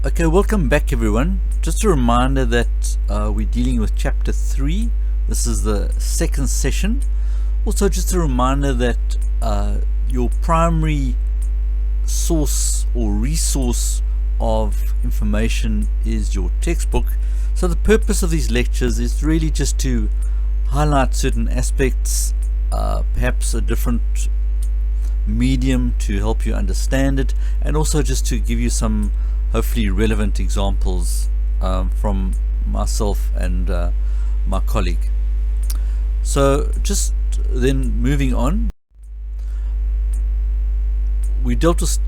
Okay, welcome back everyone. Just a reminder that we're dealing with chapter 3. This is the second session. Also just a reminder that your primary source or resource of information is your textbook. So the purpose of these lectures is really just to highlight certain aspects, perhaps a different medium to help you understand it, and also just to give you some hopefully relevant examples from myself and my colleague. So just then moving on, we dealt with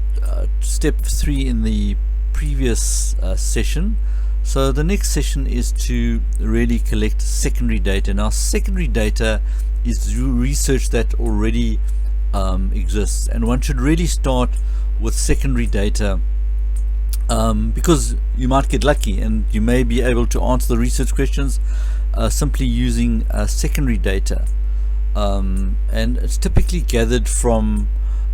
step 3 in the previous session. So the next session is to really collect secondary data. Now secondary data is research that already exists, and one should really start with secondary data because you might get lucky and you may be able to answer the research questions simply using secondary data, and it's typically gathered from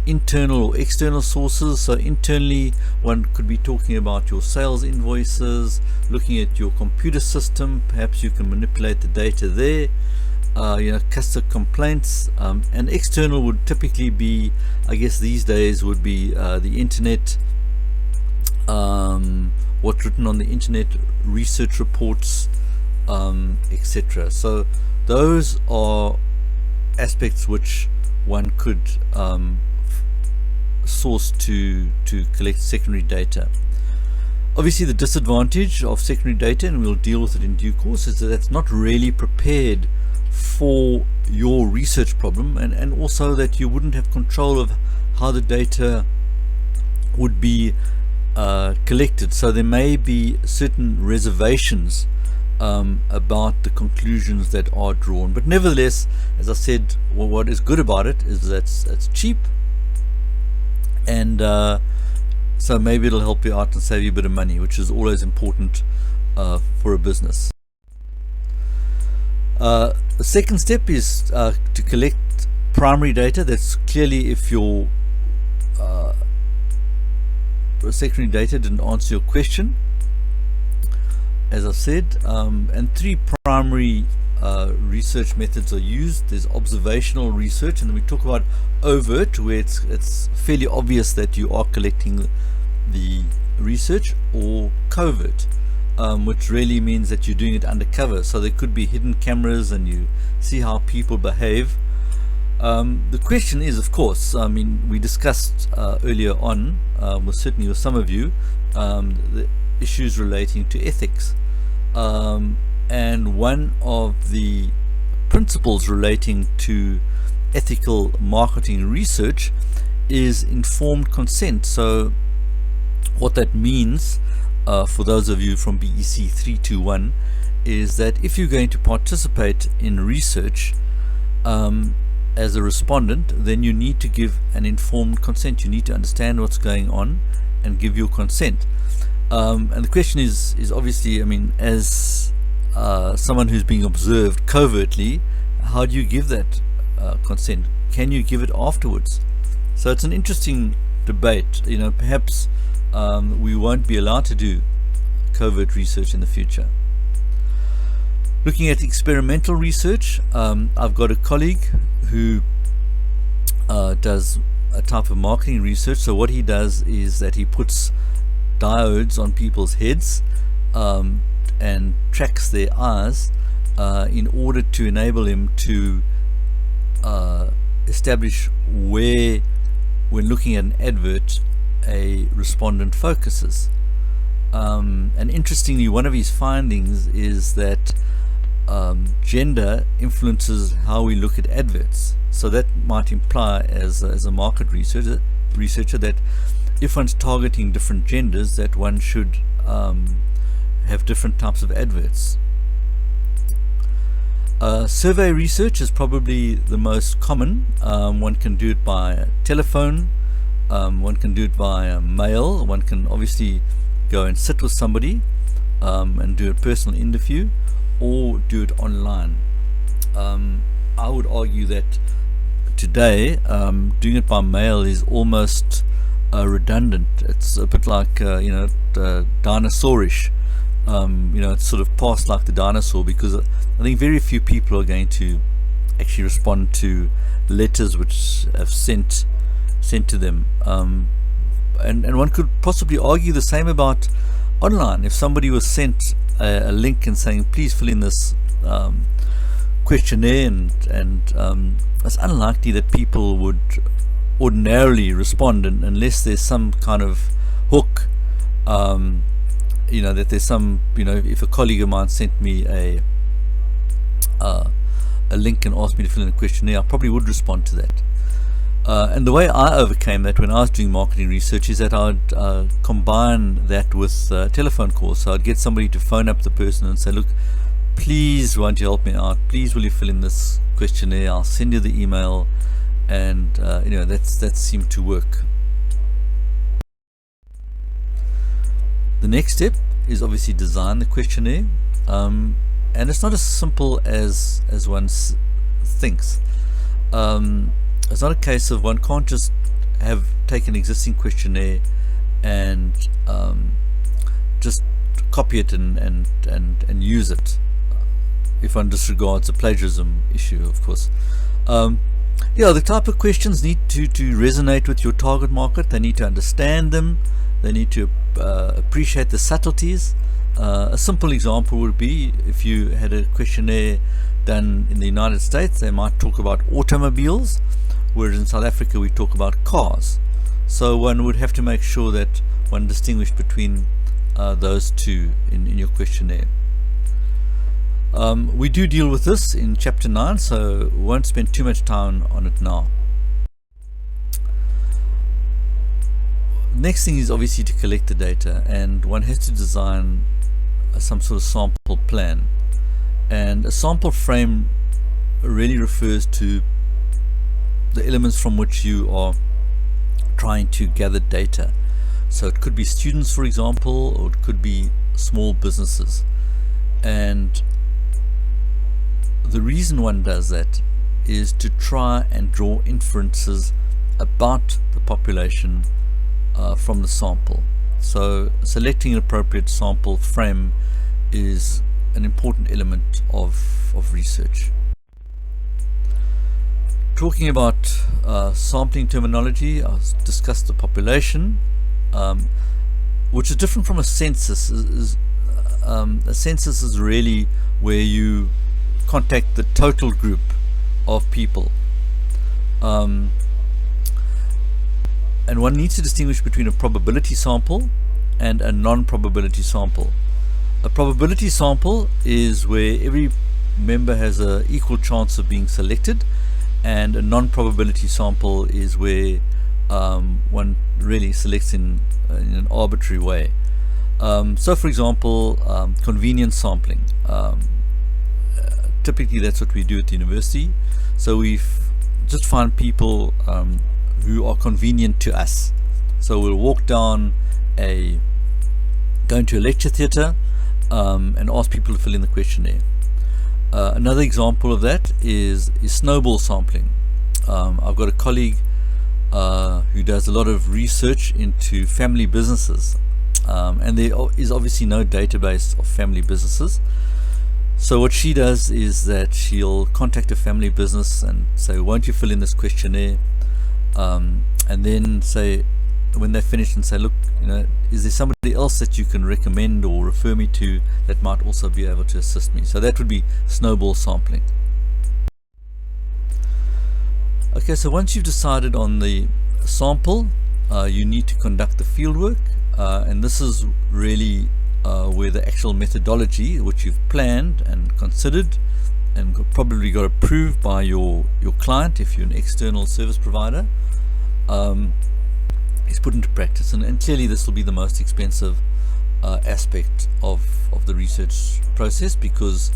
internal or external sources. So internally, one could be talking about your sales invoices, looking at your computer system. Perhaps you can manipulate the data there, customer complaints, and external would typically be, I guess these days would be the internet, what's written on the internet, research reports, etc. So those are aspects which one could source to collect secondary data. Obviously the disadvantage of secondary data, and we'll deal with it in due course, is that it's not really prepared for your research problem, and also that you wouldn't have control of how the data would be collected. So there may be certain reservations about the conclusions that are drawn, but nevertheless, as I said, what is good about it is that it's cheap, and so maybe it'll help you out and save you a bit of money, which is always important for a business. The second step is to collect primary data. That's clearly if your secondary data didn't answer your question, as I said, and 3 primary research methods are used. There's observational research, and then we talk about overt, where it's fairly obvious that you are collecting the research, or covert, which really means that you're doing it undercover. So there could be hidden cameras and you see how people behave. The question is, of course, I mean, we discussed earlier on, certainly with some of you, the issues relating to ethics, and one of the principles relating to ethical marketing research is informed consent. So what that means, for those of you from BEC 321, is that if you're going to participate in research as a respondent, then you need to give an informed consent. You need to understand what's going on and give your consent. And the question is obviously, I mean, as someone who's being observed covertly, how do you give that consent? Can you give it afterwards? So it's an interesting debate. Perhaps we won't be allowed to do covert research in the future. Looking at experimental research, I've got a colleague who does a type of marketing research. So what he does is that he puts diodes on people's heads and tracks their eyes in order to enable him to establish where, when looking at an advert, a respondent focuses. And interestingly, one of his findings is that gender influences how we look at adverts. So that might imply, as a market researcher, that if one's targeting different genders, that one should have different types of adverts. Survey research is probably the most common. One can do it by telephone, one can do it via mail, one can obviously go and sit with somebody and do a personal interview, or do it online. I would argue that today doing it by mail is almost redundant. It's a bit like dinosaurish. It's sort of past like the dinosaur, because I think very few people are going to actually respond to letters which have sent to them. And one could possibly argue the same about online. If somebody was sent a link and saying, please fill in this questionnaire, and it's unlikely that people would ordinarily respond unless there's some kind of hook. That there's some, if a colleague of mine sent me a link and asked me to fill in a questionnaire, I probably would respond to that. And the way I overcame that when I was doing marketing research is that I'd combine that with telephone calls. So I'd get somebody to phone up the person and say, look, please, won't you help me out? Please, will you fill in this questionnaire? I'll send you the email. And that seemed to work. The next step is obviously design the questionnaire, and it's not as simple as one thinks. It's not a case of one can't just take an existing questionnaire and just copy it and use it, if one disregards the plagiarism issue, of course. The type of questions need to resonate with your target market. They need to understand them. They need to appreciate the subtleties. A simple example would be if you had a questionnaire done in the United States, they might talk about automobiles, whereas in South Africa we talk about cars. So one would have to make sure that one distinguished between those two in your questionnaire. We do deal with this in chapter 9, so we won't spend too much time on it now. Next thing is obviously to collect the data, and one has to design some sort of sample plan. And a sample frame really refers to the elements from which you are trying to gather data. So it could be students, for example, or it could be small businesses. And the reason one does that is to try and draw inferences about the population from the sample. So selecting an appropriate sample frame is an important element of research. Talking about sampling terminology, I'll discuss the population, which is different from a census. A census is really where you contact the total group of people. And one needs to distinguish between a probability sample and a non-probability sample. A probability sample is where every member has an equal chance of being selected, and a non-probability sample is where one really selects in an arbitrary way. So for example, convenience sampling. Typically that's what we do at the university. So we just find people who are convenient to us. So we'll walk down go into a lecture theatre and ask people to fill in the questionnaire. Another example of that is snowball sampling. I've got a colleague who does a lot of research into family businesses, and there is obviously no database of family businesses. So what she does is that she'll contact a family business and say, won't you fill in this questionnaire, and then say, when they're finished, and say, look, is there somebody else that you can recommend or refer me to that might also be able to assist me? So that would be snowball sampling. Okay, so once you've decided on the sample, you need to conduct the fieldwork, and this is really where the actual methodology, which you've planned and considered and probably got approved by your client if you're an external service provider, is put into practice. And clearly this will be the most expensive aspect of the research process, because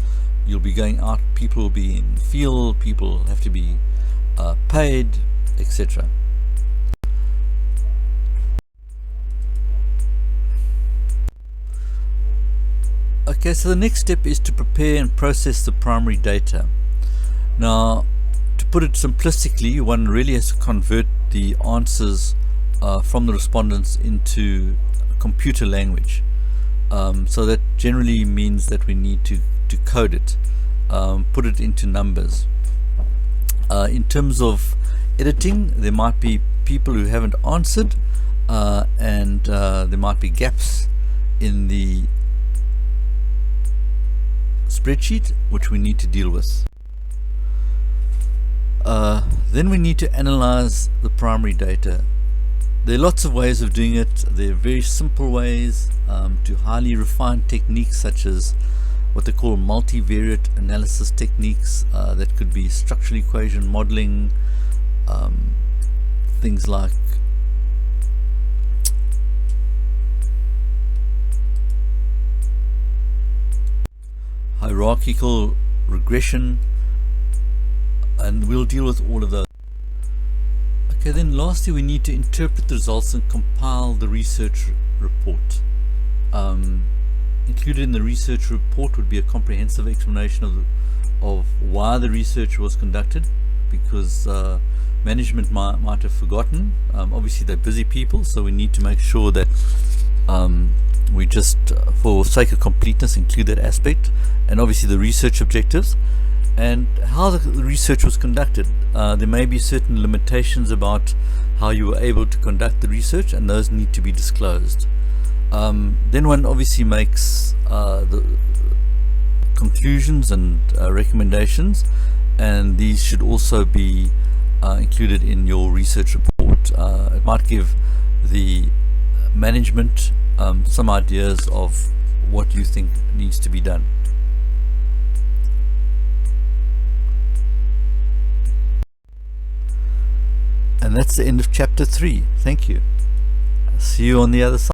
you'll be going out, people will be in field, people have to be paid, etc. Okay, so the next step is to prepare and process the primary data. Now, to put it simplistically, one really has to convert the answers from the respondents into computer language. So that generally means that we need to code it, put it into numbers. In terms of editing, there might be people who haven't answered, and there might be gaps in the spreadsheet which we need to deal with. Then we need to analyze the primary data. There are lots of ways of doing it. There are very simple ways to highly refined techniques such as what they call multivariate analysis techniques. That could be structural equation modeling, things like hierarchical regression, and we'll deal with all of those. Okay, then lastly we need to interpret the results and compile the research report. Included in the research report would be a comprehensive explanation of why the research was conducted, because management might have forgotten. Obviously they're busy people, so we need to make sure that we just, for sake of completeness, include that aspect, and obviously the research objectives and how the research was conducted. There may be certain limitations about how you were able to conduct the research, and those need to be disclosed. Then one obviously makes the conclusions and recommendations, and these should also be included in your research report. It might give the management some ideas of what you think needs to be done. And that's the end of chapter 3. Thank you. See you on the other side.